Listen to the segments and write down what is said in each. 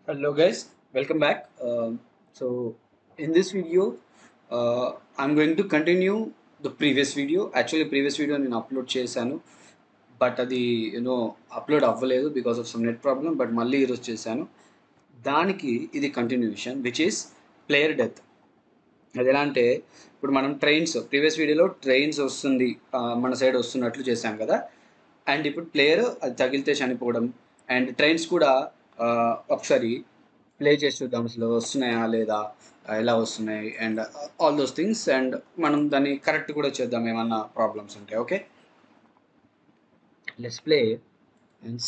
Hello guys, welcome back. So in this video, I'm going to continue the previous video. Actually, previous video నేను upload చేశాను, but అది upload అవ్వలేదు because of some net problem. But మళ్ళీ ఈరోజు చేశాను. దానికి ఇది continuation which is player death. అది ఎలా అంటే ఇప్పుడు మనం ప్రీవియస్ వీడియోలో ట్రైన్స్ వస్తుంది, మన సైడ్ వస్తున్నట్లు చేశాం కదా. అండ్ ఇప్పుడు ప్లేయర్ అది తగిలితే చనిపోవడం, అండ్ ట్రైన్స్ కూడా ఒకసారి ప్లే చేసి చూద్దాం అసలు వస్తున్నాయా లేదా, ఎలా వస్తున్నాయి, and all those things. And మనం దాన్ని కరెక్ట్ కూడా చేద్దాం ఏమన్నా ప్రాబ్లమ్స్ ఉంటే. Okay, let's play and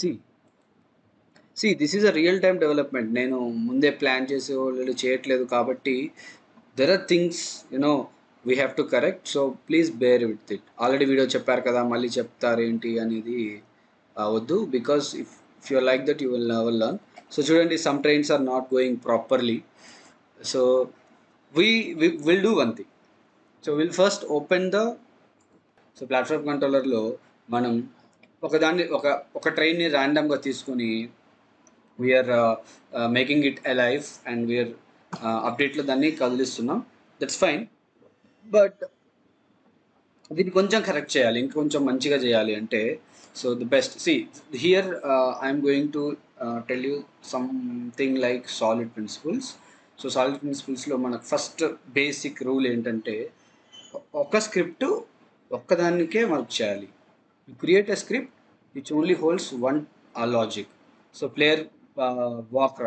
this is a real time development. నేను ముందే ప్లాన్ చేసి వాళ్ళు చేయట్లేదు కాబట్టి there are things we have to correct. So please bear with it. Already video చెప్పారు కదా, మళ్ళీ చెప్తారు ఏంటి అనేది వద్దు. Because if you like that you will never learn. So చూడండి, some trains are not going properly. So we will do one thing. So we'll first open the platform కంట్రోలర్లో మనం ఒక ట్రైన్ని ర్యాండమ్గా తీసుకొని we're making it alive and we're అప్డేట్లో దాన్ని కదిలిస్తున్నాం. దట్స్ ఫైన్, బట్ దీన్ని కొంచెం కరెక్ట్ చేయాలి, ఇంకొంచెం మంచిగా చేయాలి అంటే. So the best here I'm going to tell you something like solid principles. So solid ప్రిన్సిపల్స్లో మనకు ఫస్ట్ బేసిక్ రూల్ ఏంటంటే ఒక స్క్రిప్ట్ ఒక్కదానికే వర్క్ చేయాలి. You create a script which only holds one logic. So player walk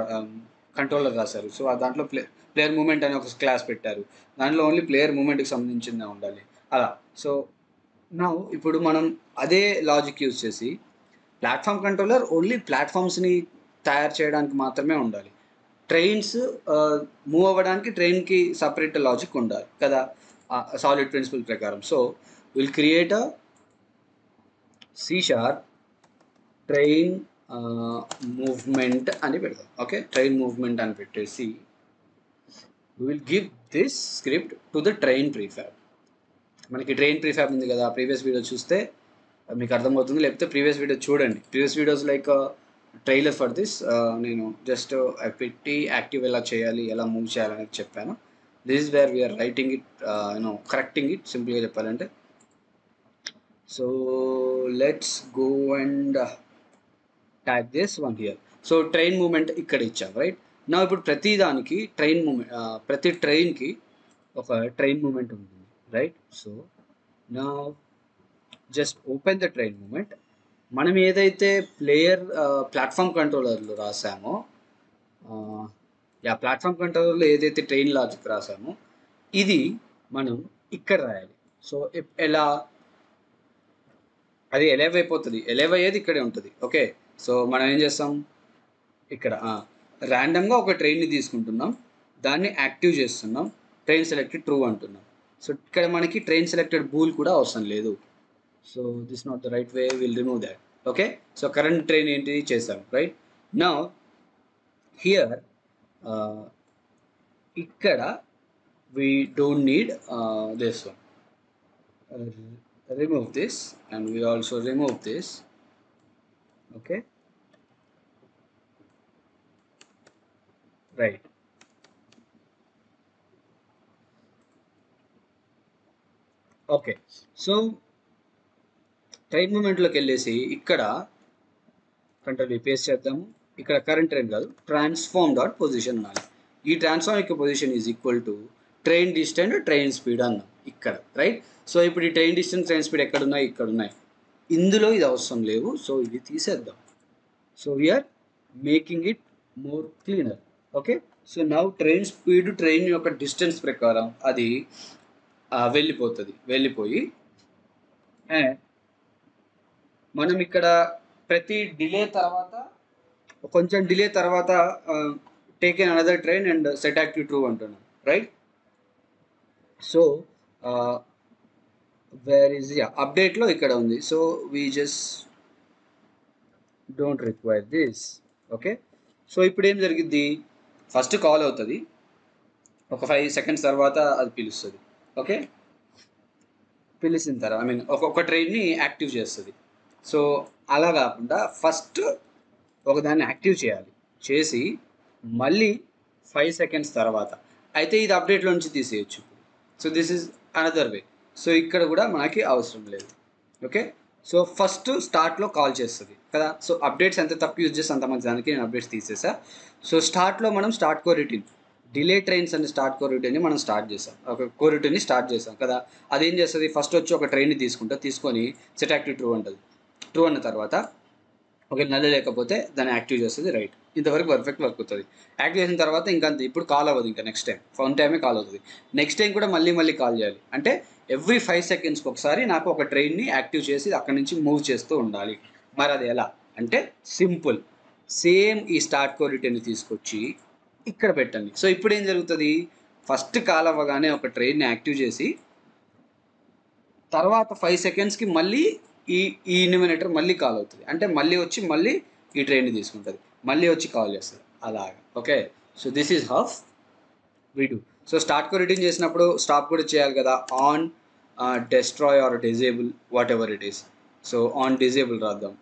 controller రాశారు, so దాంట్లో player moment అని ఒక క్లాస్ పెట్టారు, దాంట్లో ఓన్లీ ప్లేయర్ మూమెంట్కి సంబంధించిందే ఉండాలి అలా. సో నా ఇప్పుడు మనం అదే లాజిక్ యూజ్ చేసి ప్లాట్ఫామ్ కంట్రోలర్ ఓన్లీ ప్లాట్ఫామ్స్ని తయారు చేయడానికి మాత్రమే ఉండాలి. ట్రైన్స్ మూవ్ అవ్వడానికి ట్రైన్కి సపరేట్ లాజిక్ ఉండాలి కదా, సాలిడ్ ప్రిన్సిపల్ ప్రకారం. So will create a C# train movement అని పెడతాం. ఓకే, ట్రైన్ మూవ్మెంట్ అని పెట్టేసి will give this script to the train prefab. మనకి ట్రైన్ ప్రీఫ్యాబ్ ఉంది కదా, ప్రీవియస్ వీడియో చూస్తే మీకు అర్థమవుతుంది, లేకపోతే ప్రీవియస్ వీడియో చూడండి. Previous videos like trailer for this నేను జస్ట్ పెట్టి యాక్టివ్ ఎలా చేయాలి, ఎలా మూవ్ చేయాలనేది చెప్పాను. This is where we're writing it, correcting it సింపుల్గా చెప్పాలంటే. So let's go and tag this one here. So train moment ఇక్కడ ఇచ్చాం, రైట్. నా ఇప్పుడు ప్రతి దానికి ట్రైన్ మూమెంట్, ప్రతి ట్రైన్కి ఒక ట్రైన్ మూమెంట్ ఉంటుంది, రైట్. సో నా just open the train moment. మనం ఏదైతే ప్లాట్ఫామ్ కంట్రోలర్లో రాసామో, ప్లాట్ఫామ్ కంట్రోలర్లో ఏదైతే ట్రైన్ లాజిక్ రాసామో ఇది మనం ఇక్కడ రాయాలి. సో ఎలా అది ఎలైవ్ అయిపోతుంది, ఎలైవ్ అయ్యేది ఇక్కడే ఉంటుంది. ఓకే, సో మనం ఏం చేస్తాం, ఇక్కడ ర్యాండమ్గా ఒక ట్రైన్ని తీసుకుంటున్నాం, దాన్ని యాక్టివ్ చేస్తున్నాం, ట్రైన్ సెలెక్టెడ్ ట్రూ అంటున్నాం. సో ఇక్కడ మనకి ట్రైన్ సెలెక్టెడ్ బూల్ కూడా అవసరం లేదు. So this not the right way, will remove that. Okay, so current train ఏంటి చేసాం, రైట్. నౌ హియర్ ఇక్కడ we don't need this one. Remove this and we also remove this. Okay, right. Okay, so train మూమెంట్లోకి వెళ్ళేసి ఇక్కడ control paste చేద్దాము. ఇక్కడ current train కాదు, transform dot position అనాలి. ఈ ట్రాన్స్ఫార్మ్ యొక్క position is equal to train distance train speed అన్నాం ఇక్కడ, రైట్. సో ఇప్పుడు ఈ ట్రైన్ డిస్టెన్స్ ట్రైన్ స్పీడ్ ఎక్కడ ఉన్నాయి, ఇక్కడ ఉన్నాయి. ఇందులో ఇది అవసరం లేవు, సో ఇది తీసేద్దాం. So we're making it more cleaner. Okay, so now train speed train యొక్క డిస్టెన్స్ ప్రకారం అది వెళ్ళిపోయి అండ్ మనం ఇక్కడ ప్రతి కొంచెం డిలే తర్వాత take an another train and set active true అంటున్నాం, రైట్. సో వేర్ ఈజ్ అప్డేట్లో ఇక్కడ ఉంది. So we just don't require this. Okay, so ఇప్పుడు ఏం జరిగిద్ది, ఫస్ట్ కాల్ అవుతుంది, ఒక 5 seconds తర్వాత అది పిలుస్తుంది. ఓకే, పిలిచిన తర్వాత ఒక్కొక్క ట్రైన్ని యాక్టివ్ చేస్తుంది. సో అలా కాకుండా ఫస్ట్ ఒకదాన్ని యాక్టివ్ చేయాలి, చేసి మళ్ళీ 5 సెకండ్స్ తర్వాత అయితే ఇది అప్డేట్లో నుంచి తీసేయచ్చు. So this is another way. సో ఇక్కడ కూడా మనకి అవసరం లేదు. ఓకే, సో ఫస్ట్ స్టార్ట్లో కాల్ చేస్తుంది కదా. సో అప్డేట్స్ ఎంత తక్కువ యూజ్ చేస్తే అంత మంచి, దానికి నేను అప్డేట్స్ తీసేసా. సో స్టార్ట్లో మనం స్టార్ట్ కోరిటీన్ డిలే ట్రైన్స్ అని స్టార్ట్ కోరిటీన్ని మనం స్టార్ట్ చేసాం, ఒక కోరిటీన్ని స్టార్ట్ చేసాం కదా. అదేం చేస్తుంది, ఫస్ట్ వచ్చి ఒక ట్రైన్ని తీసుకొని సెట్ యాక్టివ్ ట్రూ అంటుంది. ట్రూ అన్న తర్వాత ఒక నల్ల లేకపోతే దాన్ని యాక్టివ్ చేస్తుంది, రైట్. ఇంతవరకు పర్ఫెక్ట్ వర్క్ అవుతుంది. యాక్టివ్ చేసిన తర్వాత ఇంకా అంతే, ఇప్పుడు కాల్ అవ్వదు, ఇంకా నెక్స్ట్ టైం వన్ టైమే కాల్ అవుతుంది. నెక్స్ట్ టైం కూడా మళ్ళీ కాల్ చేయాలి. అంటే ఎవ్రీ 5 సెకండ్స్కి ఒకసారి నాకు ఒక ట్రైన్ని యాక్టివ్ చేసి అక్కడి నుంచి మూవ్ చేస్తూ ఉండాలి. మరి అది ఎలా అంటే సింపుల్, సేమ్ ఈ స్టార్ట్ కోరిటీని తీసుకొచ్చి ఇక్కడ పెట్టండి. సో ఇప్పుడు ఏం జరుగుతుంది, ఫస్ట్ కాల్ అవ్వగానే ఒక ట్రైన్ని యాక్టివ్ చేసి తర్వాత 5 సెకండ్స్కి మళ్ళీ ఈ ఈ ఇన్యూమినేటర్ మళ్ళీ కాల్ అవుతుంది. అంటే మళ్ళీ ఈ ట్రైన్ని తీసుకుంటుంది, మళ్ళీ వచ్చి కాల్ చేస్తుంది అలాగా. Okay, so this is how we do. So start coroutine చేసినప్పుడు స్టాప్ కూడా చేయాలి కదా, on destroy or disable whatever it is. So on disable రాద్దాం.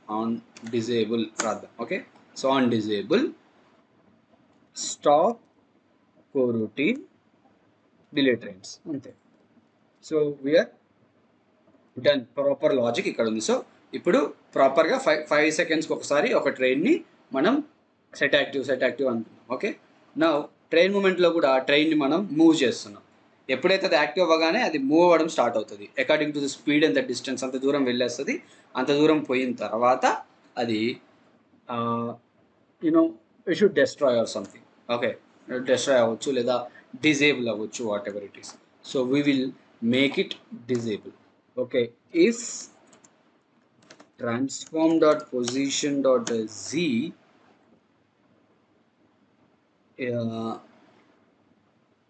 Okay, so on disable stop coroutine delay trains, అంతే. So we are done, proper logic ఇక్కడ ఉంది. So ఇప్పుడు ప్రాపర్గా 5 సెకండ్స్కి ఒకసారి ఒక ట్రైన్ని మనం సెట్ యాక్టివ్ అంటున్నాం. ఓకే, నా ట్రైన్ మూమెంట్లో కూడా ట్రైన్ని మనం మూవ్ చేస్తున్నాం. ఎప్పుడైతే అది యాక్టివ్ అవ్వగానే అది మూవ్ అవ్వడం స్టార్ట్ అవుతుంది, according to the speed and the distance, అంత దూరం వెళ్ళేస్తుంది. అంత దూరం పోయిన తర్వాత అది you know it should destroy or something. Okay, destroy అవ్వచ్చు లేదా డిజేబుల్ అవ్వచ్చు, whatever it is. So we will make it disable. Okay, if transform.position.z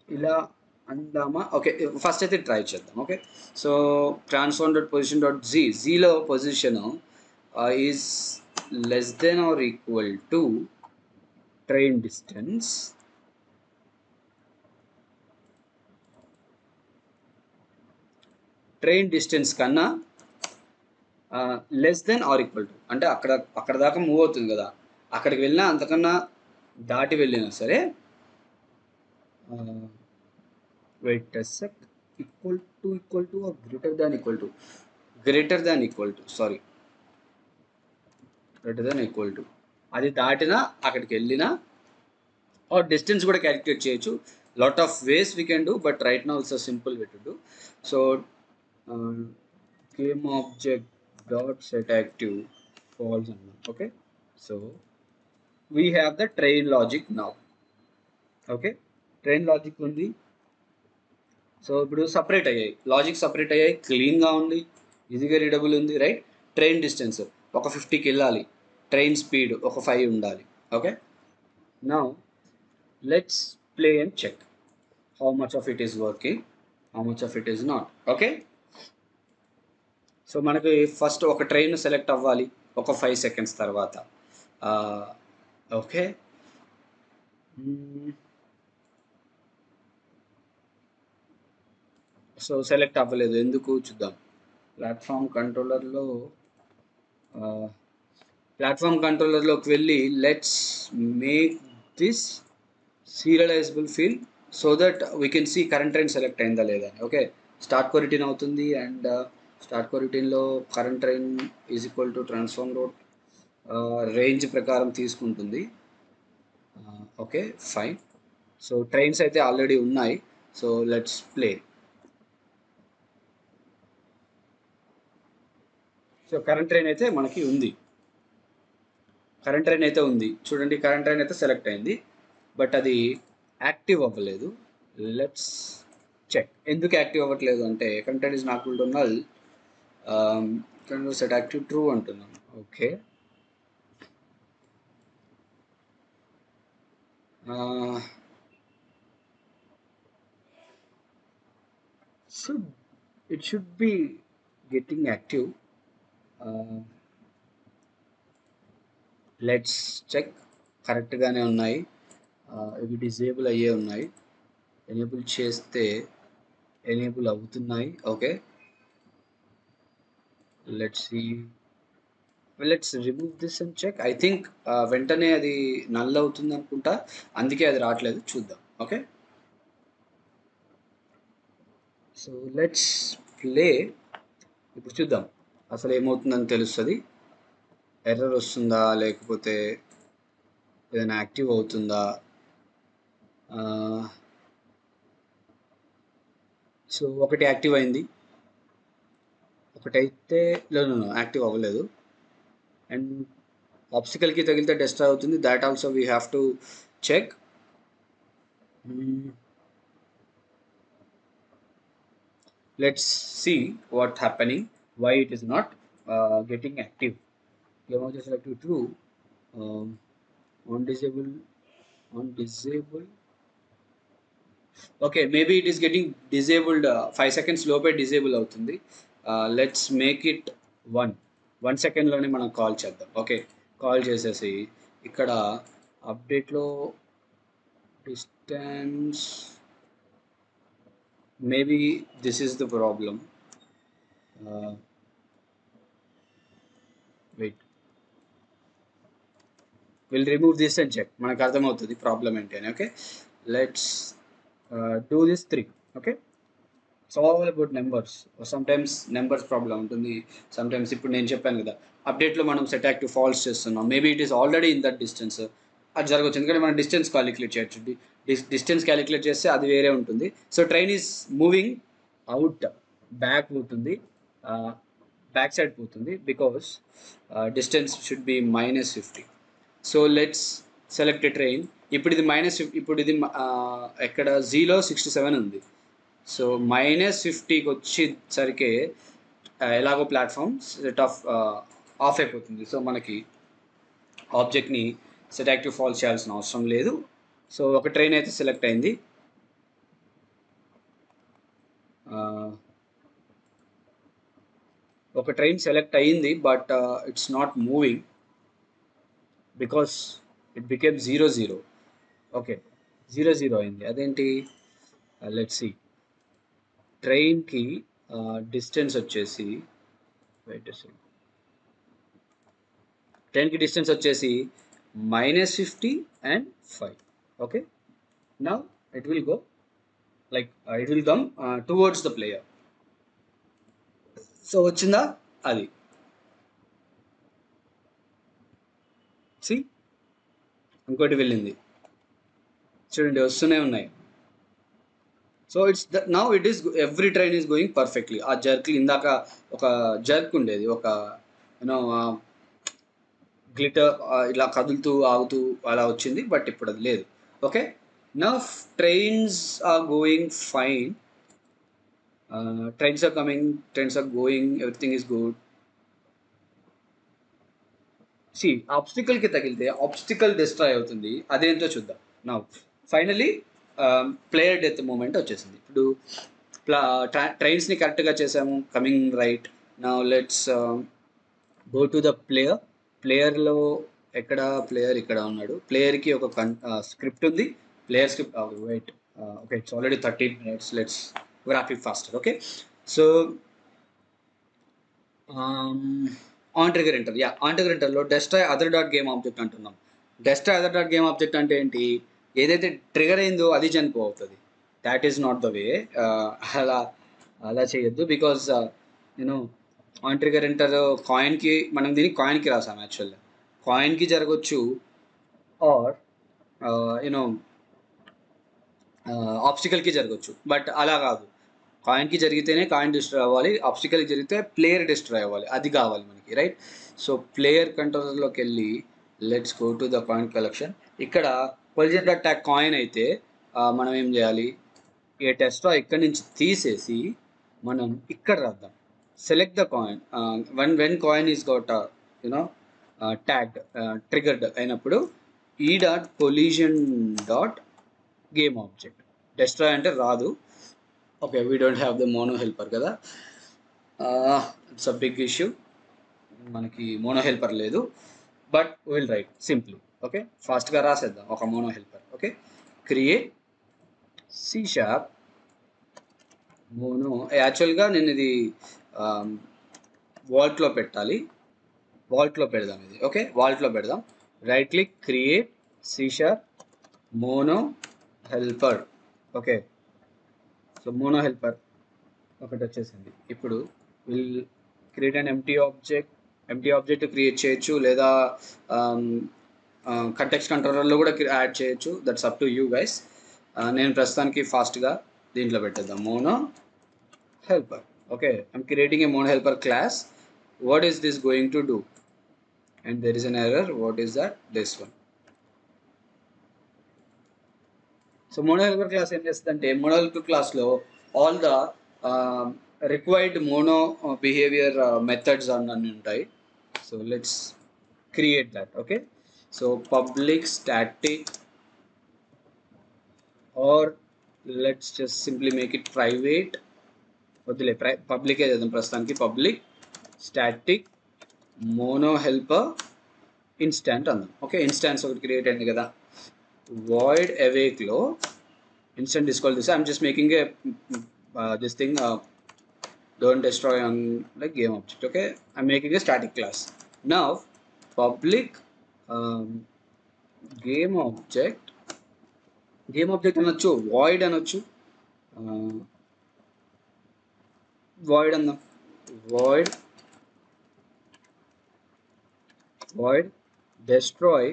ఇలా అందామా. ఓకే, ఫస్ట్ అయితే ట్రై చేద్దాం. ఓకే, సో transform.position.z, జీలో position is less than or equal to train distance కన్నా less than or equal to, అంటే అక్కడ దాకా move అవుతుంది కదా, అక్కడికి వెళ్ళినా అంతకన్నా దాటి వెళ్ళినా సరే wait sec equal to or greater than equal to అది దాటినా అక్కడికి వెళ్ళినా, ఆర్ డిస్టెన్స్ కూడా క్యాలిక్యులేట్ చేయొచ్చు. Lot of ways we can do, but right now it's a simple way to do. So game object dot set active false అన్నాం. Okay, so we have the train logic now. Okay, train logic ఉంది. So ఇప్పుడు logic separate అయ్యాయి, క్లీన్గా ఉంది, ఈజీగా readable ఉంది, right. Train distance ఒక 50కి వెళ్ళాలి, ట్రైన్ స్పీడ్ ఒక 5 ఉండాలి. Okay, now let's play and check how much of it is working, how much of it is not. Okay, so మనకి ఫస్ట్ ఒక ట్రైన్ సెలెక్ట్ అవ్వాలి ఒక 5 సెకండ్స్ తర్వాత. ఓకే, సో సెలెక్ట్ అవ్వలేదు, ఎందుకు చూద్దాం. ప్లాట్ఫామ్ కంట్రోలర్లోకి వెళ్ళి let's make this serializable field so that we can see current train select అయిందా లేదా. ఓకే, స్టార్ట్ కోరిటీన్ అవుతుంది, అండ్ స్టార్ట్ కోరిటీన్లో current train is equal to transform road range ప్రకారం తీసుకుంటుంది. Okay, fine. సో ట్రైన్స్ అయితే already ఉన్నాయి, so let's play. So current train అయితే మనకి ఉంది, చూడండి. కరెంట్ ట్రైన్ అయితే సెలెక్ట్ అయింది, బట్ అది యాక్టివ్ అవ్వలేదు. లెట్స్ చెక్ ఎందుకు యాక్టివ్ అవ్వట్లేదు అంటే current train is not equal to null, set active true అంటున్నాను. Okay, it should be getting active. Let's check, కరెక్ట్గానే ఉన్నాయి, ఇవి డిజేబుల్ అయ్యే ఉన్నాయి, ఎనేబుల్ చేస్తే ఎనేబుల్ అవుతున్నాయి. Okay, let's see let's remove this and check. I think వెంటనే అది నల్ అవుతుంది అనుకుంటా, అందుకే అది రావట్లేదు. చూద్దాం. Okay, so let's play. ఇప్పుడు చూద్దాం అసలు ఏమవుతుందని తెలుస్తుంది. ఎర్రర్ వస్తుందా లేకపోతే ఏదైనా యాక్టివ్ అవుతుందా. సో ఒకటి యాక్టివ్ అయింది, ఒకటైతే లేదు యాక్టివ్ అవ్వలేదు. అండ్ ఆబ్స్టికల్కి తగిలితే డెస్ట్రాయ్ అవుతుంది. That also we have to check. Let's see what happening, why it is not getting active. Game object selected true. um, on disable. Okay, maybe it is getting disabled. 5 seconds లోపే disable అవుతుంది. Let's make it 1 సెకండ్లోనే మనం call చేద్దాం. Okay, call చేసేసి ఇక్కడ అప్డేట్లో distance, maybe this is the problem. Wait, will remove this and check, మనకు అర్థమవుతుంది ప్రాబ్లం ఏంటి అని. Okay, let's do this 3. Okay, it's all about numbers. Sometimes numbers problem ఉంటుంది, సమ్టైమ్స్ ఇప్పుడు నేను చెప్పాను కదా అప్డేట్లో మనం సెట్ యాక్టివ్ ఫాల్స్ చేస్తున్నాం, maybe it is already in that distance. అది జరగవచ్చు, ఎందుకంటే మనం డిస్టెన్స్ క్యాలిక్యులేట్ చేయొచ్చు. డిస్టెన్స్ క్యాలిక్యులేట్ చేస్తే అది వేరే ఉంటుంది. So train is moving out, back పోతుంది, బ్యాక్ సైడ్ పోతుంది, because distance should be -50. So let's select a train. ఇప్పుడు ఇది ఇప్పుడు ఇది ఎక్కడ 067 ఉంది. సో -50కి వచ్చేసరికి ఎలాగో ప్లాట్ఫామ్ సెట్ ఆఫ్ అయిపోతుంది. సో మనకి ఆబ్జెక్ట్ని సెట్ యాక్టివ్ ఫాల్స్ చేయాల్సిన అవసరం లేదు. సో ఒక ట్రైన్ అయితే సెలెక్ట్ అయింది. ఒక ట్రైన్ సెలెక్ట్ అయ్యింది, but it's not moving because it became 00. Okay, 00 అయింది, అదేంటి? Let's see. ట్రైన్కి డిస్టెన్స్ వచ్చేసి, ట్రైన్కి డిస్టెన్స్ వచ్చేసి -50 and 5. Okay, now it will go like it will come towards the player. So వచ్చిందా అది? సి, ఇంకోటి వెళ్ళింది, చూడండి వస్తూనే ఉన్నాయి. So it's now it is every train is going perfectly. ఆ జర్క్ ఇందాక ఒక జర్క్ ఉండేది, ఒక యూనో గ్లిటర్ ఇలా కదులుతూ ఆగుతూ అలా వచ్చింది, బట్ ఇప్పుడు అది లేదు. Okay, now trains are going fine. Trains are coming, trains are going, everything is good. See, ఆబ్స్టికల్కి తగిలితే ఆబ్స్టికల్ డిస్ట్రాయ్ అవుతుంది, అదేంటో చూద్దాం. Now finally player death moment వచ్చేసింది. ఇప్పుడు ట్రైన్స్ని కరెక్ట్గా చేసాము, coming right. Now let's go to the player. ప్లేయర్లో ఎక్కడ ప్లేయర్? ఇక్కడ ఉన్నాడు. ప్లేయర్కి ఒక స్క్రిప్ట్ ఉంది. Player script, wait, okay, it's already 13 minutes. Let's wrap it faster. Okay, so on trigger enter. On trigger ఎంటర్లో destroy other dot game object అంటున్నాం. Destroy other dot game object అంటే ఏంటి? ఏదైతే ట్రిగర్ అయిందో అది చనిపోతుంది. That is not the way. అలా అలా చేయొద్దు, because you know on trigger enter కాయిన్కి, మనం దీన్ని కాయిన్కి రాసాం. యాక్చువల్గా కాయిన్కి జరగచ్చు, ఆర్ యూనో ఆబ్స్టికల్కి జరగచ్చు, బట్ అలా కాదు. కాయిన్కి జరిగితేనే కాయిన్ డిస్ట్రాయ్ అవ్వాలి, ఆబ్స్టికల్కి జరిగితే ప్లేయర్ డిస్ట్రాయ్ అవ్వాలి, అది కావాలి మనకి, రైట్? సో ప్లేయర్ కంట్రోలర్లోకి వెళ్ళి let's go to the coin collection. ఇక్కడ కొలిజన్ అటాక్ కాయిన్ అయితే మనం ఏం చేయాలి? ఏ టెస్ట్రా ఇక్కడి నుంచి తీసేసి మనం ఇక్కడ రాద్దాం. Select the coin. When coin is got you know tagged, triggered అయినప్పుడు ఈ dot collision dot game object. Destroy అంటే రాదు. Okay, we don't have the mono helper కదా, ఇట్స్ అ బిగ్ ఇష్యూ. మనకి మోనో హెల్పర్ లేదు, but will write simply. Okay, ఫాస్ట్గా రాసేద్దాం ఒక mono helper. Okay, create C# mono. యాక్చువల్గా నేను ఇది వాల్ట్లో పెట్టాలి. వాల్ట్లో పెడదాం ఇది. ఓకే, వాల్ట్లో పెడదాం. Right click, create C# mono helper. Okay, so mono helper ఒకటి వచ్చేసింది. ఇప్పుడు will create and empty object create చేయొచ్చు, లేదా కంటెక్స్ట్ కంట్రోలర్లో కూడా యాడ్ చేయొచ్చు. That's up to you guys. నేను ప్రస్తుతానికి ఫాస్ట్గా దీంట్లో పెట్టేద్దాం mono helper. Okay, I'm creating a mono helper class. What is this going to do? And there is an error. What is that? This one. So mono helper class em chestante, mono helper class lo all the required mono behavior methods అన్నీ ఉంటాయి. So let's create that. Okay, so public static, or let's just simply make it private. వద్దులే, పబ్లికే చేద్దాం ప్రస్తుతానికి. Public static mono helper instant అందాం. Okay, instance ఒకటి create అయింది కదా. వాయిడ్ అవేక్లో ఇన్స్టాంట్ తీసుకోవాలి. This I'm just making a this thing don't destroy on like game object. Okay, I'm making a static class. Now public game object అనొచ్చు, void అనొచ్చు. void and void destroy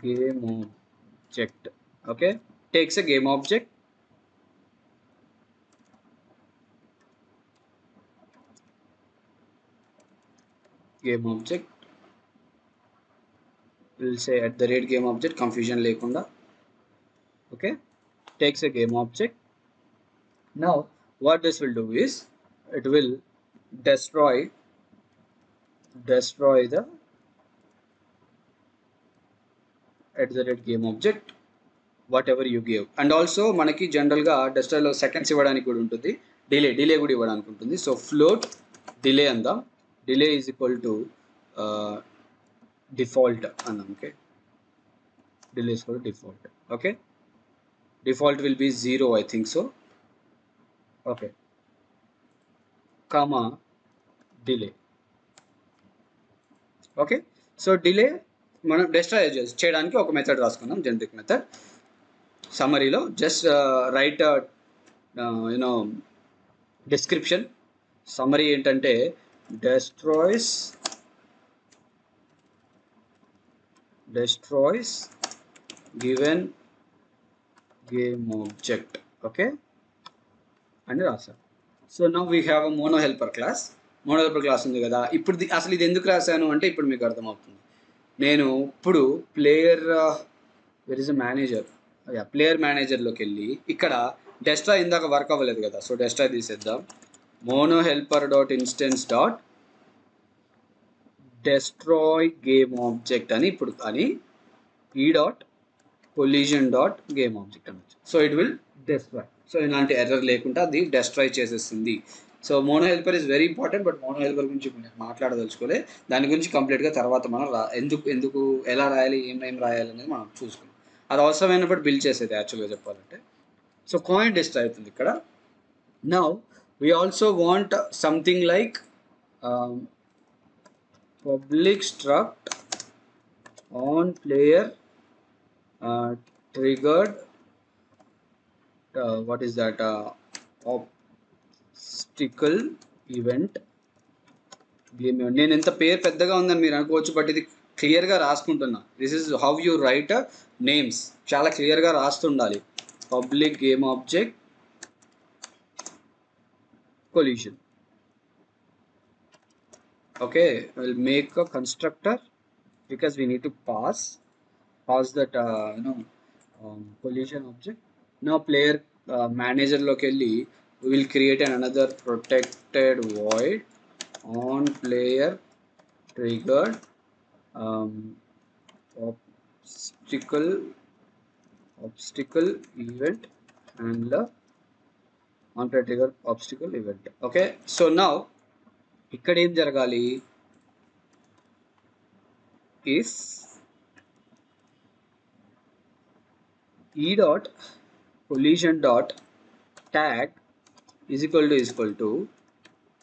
game object. Okay, takes a game object, we'll say @game object, confusion lekunda. Okay, takes a game object. Now what this will do is it will destroy the @game object whatever you gave. And also మనకి జనరల్గా డెస్ట్రాయ్లో seconds ఇవ్వడానికి కూడా ఉంటుంది, delay కూడా ఇవ్వడానికి ఉంటుంది. So float delay అందాం. Delay is equal to default అందాం. Okay, delay is equal to default. Okay, default will be 0, I think so. Okay, comma delay. Okay, so delay మనం డిస్ట్రాయ్ చేయడానికి ఒక మెథడ్ రాసుకుందాం, జనరిక్ మెథడ్. సమ్మరీలో just write you know description. Summary ఏంటంటే destroys given game object. Okay, అని రాసాను. So now we have a mono helper class. Mono helper class ఉంది కదా. ఇప్పుడు అసలు ఇది ఎందుకు రాశాను అంటే ఇప్పుడు మీకు అర్థమవుతుంది. నేను ఇప్పుడు ప్లేయర్ మేనేజర్లోకి వెళ్ళి ఇక్కడ డెస్ట్రాయ్ ఇందాక వర్క్ అవ్వలేదు కదా, సో డెస్ట్రాయ్ తీసేద్దాం. Mono helper dot instance dot destroy game object అని ఇప్పుడు ఈ dot collision dot game object అనొచ్చు. So it will destroy. So ఇలాంటి ఎర్రర్ లేకుండా అది డెస్ట్రాయ్ చేసేస్తుంది. So mono helper is very important, but mono helper గురించి మాట్లాడదలుచుకోలే. దాని గురించి కంప్లీట్గా తర్వాత మనం ఎందుకు ఎలా రాయాలి, ఏం రాయాలి అనేది మనం చూసుకున్నాం. అది అవసరమైనప్పుడు బిల్డ్ చేసేది యాక్చువల్గా చెప్పాలంటే. సో కాయిన్ డెస్ట్రాయ్ అవుతుంది ఇక్కడ. Now we also want something like public struct on player triggered what is that obstacle event game. నేను ఎంత పేరు పెద్దగా ఉందని మీరు అనుకోవచ్చు, బట్ ఇది క్లియర్గా రాసుకుంటున్నా. This is how you write names. చాలా క్లియర్గా రాస్తుండాలి. Public game object collision. Okay, we'll make a constructor because we need to pass that collision object. Now player manager locally we will create another protected void on player triggered obstacle event handler on player trigger obstacle event. Okay, so now ఇక్కడ ఏం జరగాలి, if e dot collision dot tag is equal to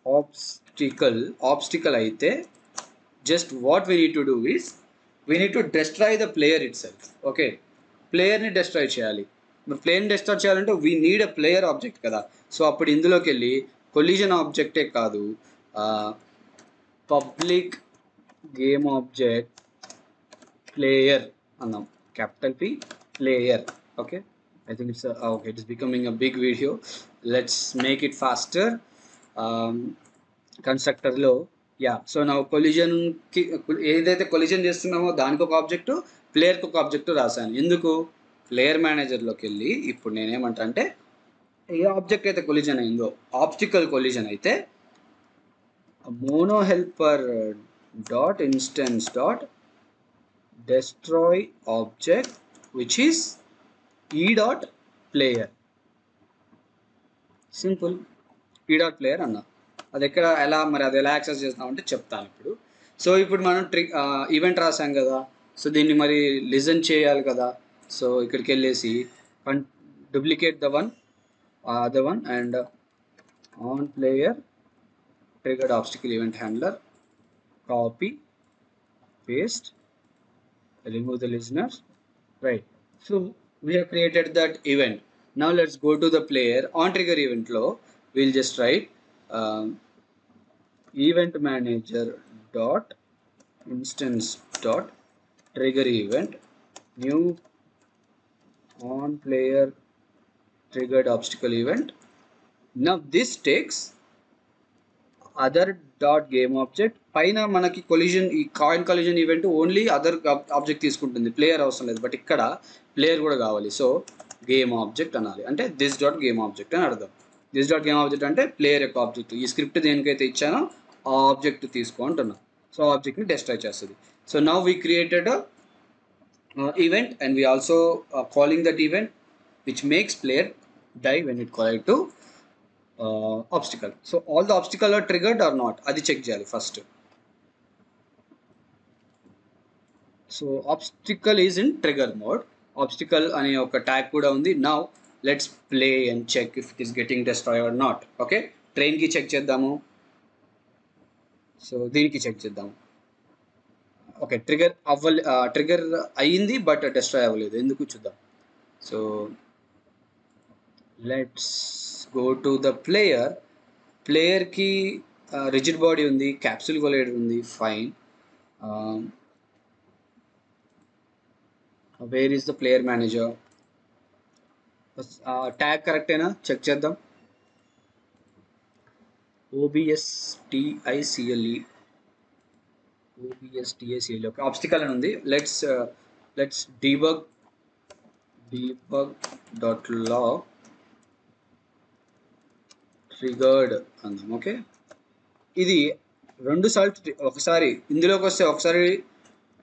obstacle అయితే just what we need to do is we need to destroy the player itself. Okay, ప్లేయర్ని destroy చేయాలి. మరి ప్లేయర్ని destroy చేయాలంటే we need a player object కదా. So అప్పుడు ఇందులోకి వెళ్ళి కొలిజన్ ఆబ్జెక్టే కాదు, పబ్లిక్ గేమ్ ఆబ్జెక్ట్ ప్లేయర్ అన్నాం, capital P player. Okay, I think it's okay, it is becoming a big video. Let's make it faster. కన్స్ట్రక్టర్లో యా, సో నా కొలిజన్కి ఏదైతే కొలిజన్ చేస్తున్నామో దానికి ఒక ఆబ్జెక్ట్, ప్లేయర్కి ఒక ఆబ్జెక్ట్ రాశాను. ఎందుకు? ప్లేయర్ మేనేజర్లోకి వెళ్ళి ఇప్పుడు నేనేమంటా అంటే ఏ ఆబ్జెక్ట్ అయితే కొలిజన్ అయిందో, ఆబ్స్టికల్ కొలిజన్ అయితే mono helper dot instance dot destroy object which is e dot player. Simple, e dot player అన్నా. అది ఎక్కడ ఎలా మరి అది ఎలా యాక్సెస్ చేస్తామంటే చెప్తాను ఇప్పుడు. సో ఇప్పుడు మనం ఈవెంట్ రాసాం కదా, సో దీన్ని మరి లిజన్ చేయాలి కదా. సో ఇక్కడికి వెళ్ళేసి duplicate the one other one and on player triggered obstacle event handler, copy paste, remove the listeners, right? So we have created that event. Now let's go to the player. On trigger event low, we'll just write event manager dot instance dot trigger event new on player triggered obstacle event. Now this takes other dot game object పైన మనకి collision, ఈ coin collision event only other object తీసుకుంటుంది, player అవసరం లేదు. But ఇక్కడ player కూడా కావాలి. So game object అనాలి, అంటే దిస్ డాట్ గేమ్ ఆబ్జెక్ట్ అని అర్థం. దిస్ డాట్ గేమ్ ఆబ్జెక్ట్ అంటే ప్లేయర్ యొక్క ఆబ్జెక్ట్. ఈ స్క్రిప్ట్ దేనికైతే ఇచ్చానో ఆ ఆబ్జెక్ట్ తీసుకో అంటున్నాం. సో ఆబ్జెక్ట్ని డిస్ట్రాయ్ చేస్తుంది. So now we created event and we also calling that event which makes player die when it call to obstacle. So all the obstacle are triggered or not, adi check cheyali first. So obstacle is in trigger mode. Obstacle ane oka tag kuda undi. Now let's play and check if it is getting destroyed or not. Okay, train ki check chedamu. So deeniki check chedamu. Okay, trigger ayindi but destroy avaledu, enduku chuddam. So let's go to the player ki rigid body undi, capsule collider undi, fine. Where is the player manager? Tag correct ena check cheddam. obsticele okay, obstacle అని ఉంది. let's debug dot log triggered అందాం. Okay, ఇది రెండు సార్లు ఒకసారి ఇందులోకి వస్తే ఒకసారి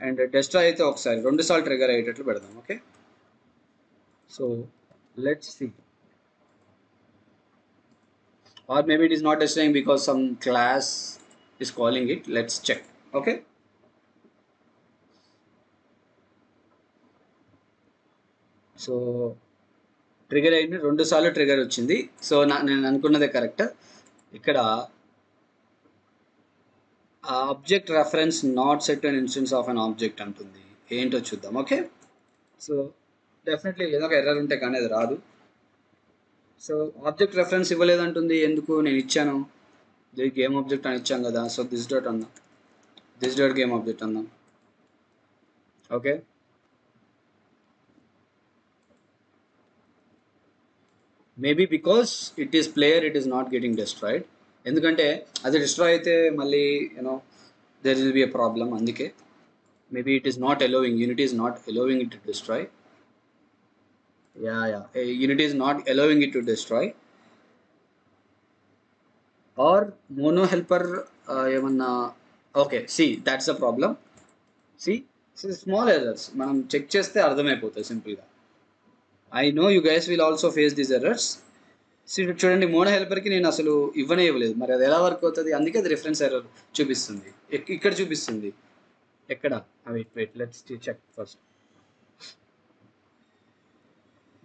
అండ్ డెస్ట్రాయ్ అయితే ఒకసారి, రెండు సార్లు ట్రిగర్ అయ్యేటట్లు పెడదాం. Okay, so let's see, or maybe it is not destroying because some class is calling it. Let's check. Okay, so trigger అయింది, రెండు సార్లు ట్రిగర్ వచ్చింది. సో నేను అనుకున్నదే కరెక్ట్. ఇక్కడ object reference not set and instance of an object అంటుంది. ఏంటో చూద్దాం. ఓకే, సో డెఫినెట్లీ ఏదో ఒక ఎర్రర్ ఉంటే కానీ అది రాదు. సో ఆబ్జెక్ట్ రెఫరెన్స్ ఇవ్వలేదంటుంది. ఎందుకు? నేను ఇచ్చాను, గేమ్ ఆబ్జెక్ట్ అని ఇచ్చాం కదా. సో దిస్ డాట్ అందాం, దిస్ డాట్ గేమ్ ఆబ్జెక్ట్ అందాం. Okay, maybe because it is player it is not getting destroyed. ఎందుకంటే అది డిస్ట్రాయ్ అయితే మళ్ళీ you know there will be a problem. అందుకే maybe it is not allowing, Unity is not allowing it to destroy. Unity is not allowing it to destroy. Or mono helper ఏమన్నా. Okay, see that's a problem. See small errors మనం చెక్ చేస్తే అర్థమైపోతుంది సింపుల్గా. I know you guys will also face these errors. చూడండి, mono హెల్పర్కి నేను అసలు ఇవ్వలేదు, మరి అది ఎలా వర్క్ అవుతుంది? అందుకే అది రిఫరెన్స్ ఎర్రర్ చూపిస్తుంది. ఇక్కడ చూపిస్తుంది ఎక్కడ? Wait let's check first.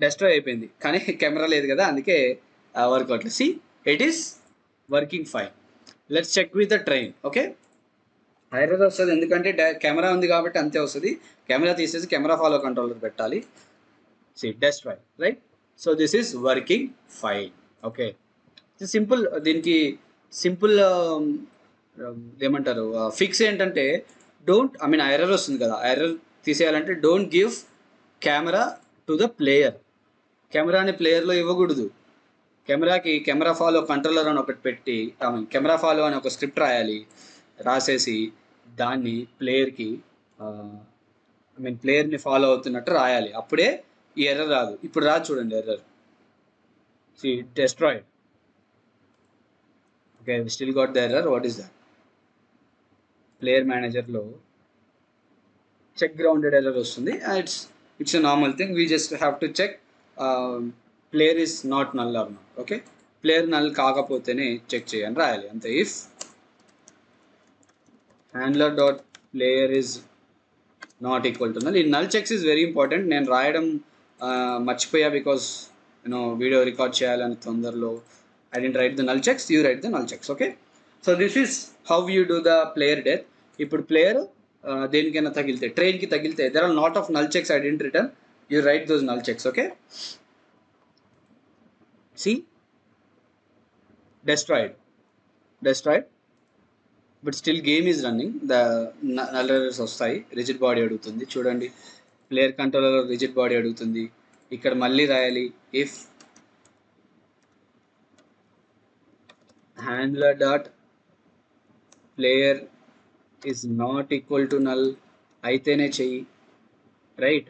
Destroy అయిపోయింది కానీ కెమెరా లేదు కదా, అందుకే వర్క్ అవట్లేదు. See it is working fine. Let's check with the train. Okay, error వస్తుంది ఎందుకంటే కెమెరా ఉంది కాబట్టి అంతే వస్తుంది. కెమెరా తీసేసి కెమెరా ఫాలో కంట్రోలర్ పెట్టాలి. See destroy, right. So this is working fine. Okay, simple. దీనికి సింపుల్ ఏమంటారు ఫిక్స్ ఏంటంటే ఆ ఎర్రర్ వస్తుంది కదా, ఎర్రర్ తీసేయాలంటే don't give camera to the player. కెమెరాని ప్లేయర్లో ఇవ్వకూడదు. కెమెరాకి కెమెరా ఫాలో కంట్రోలర్ అని ఒకటి పెట్టి కెమెరా ఫాలో అని ఒక స్క్రిప్ట్ రాసేసి దాన్ని ప్లేయర్కి ప్లేయర్ని ఫాలో అవుతున్నట్టు రాయాలి. అప్పుడే ఈ ఎర్రర్ రాదు. ఇప్పుడు రాదు చూడండి error. See destroyed. Okay, we still got the error. What is that? Player మేనేజర్లో చెక్ గ్రౌండెడ్ ఎర్రర్ వస్తుంది. It's a normal thing. We just have to check player is not null or not. Okay, player null కాకపోతేనే check చేయని రాయాలి అంతే. If handler dot player is not equal to null. ఈ null checks is very important. నేను రాయడం మర్చిపోయా because video record చేయాలని తొందరలో. I didn't write the null checks, you write the null checks. Okay, so this is how you do the player death. ఇప్పుడు player దేనికైనా తగిలితే, ట్రైన్కి తగిలితే, there are lot of null checks I didn't written. You write those null checks. Okay, see, destroyed, but still game is running. The null errors వస్తాయి. Rigid body అడుగుతుంది చూడండి, player controller rigid body అడుగుతుంది. ఇక్కడ మళ్ళీ రాయాలి if handler dot player is not equal to null అయితేనే చెయ్యి, right.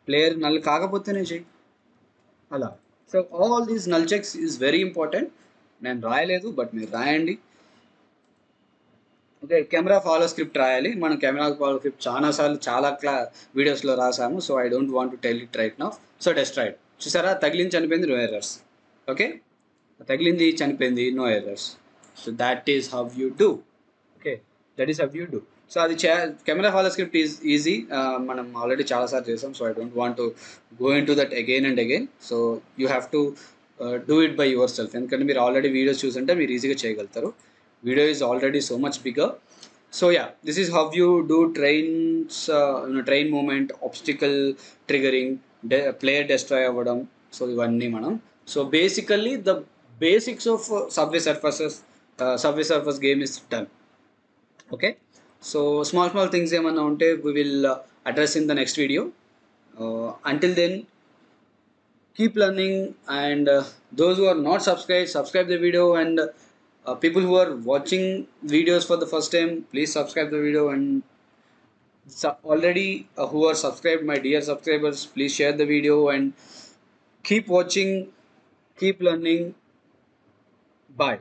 Player null కాకపోతేనే చెయ్యి అలా. So all these null checks is very important. నేను రాయలేదు బట్ మీరు రాయండి. ఓకే, కెమెరా ఫాలో స్క్రిప్ట్ రాయాలి. మనం కెమెరా ఫాలో స్క్రిప్ట్ చాలా వీడియోస్లో రాసాము. So I don't want to tell it right now. So destroyed చూసారా, తగిలింది చనిపోయింది, నో ఎర్రర్స్. ఓకే, తగిలింది చనిపోయింది, no errors. So that is how you do. Okay, that is how you do. So అది camera follow script is easy. మనం already చాలాసార్లు చేసాం. So I don't want to go into that again and again. So you have to do it by your self. ఎందుకంటే మీరు already videos చూసుంటే మీరు ఈజీగా చేయగలుగుతారు. Video is already so much bigger. So yeah, this is how you do trains, train movement, obstacle triggering, player destroy avadam. So ivanni manam. So basically the basics of Subway Surfers game is done. Okay, so small things emanna unte we will address in the next video. Until then, keep learning, and those who are not subscribe the video, and people who are watching videos for the first time, please subscribe the video, and already who are subscribed, my dear subscribers, please share the video and keep watching, keep learning. Bye.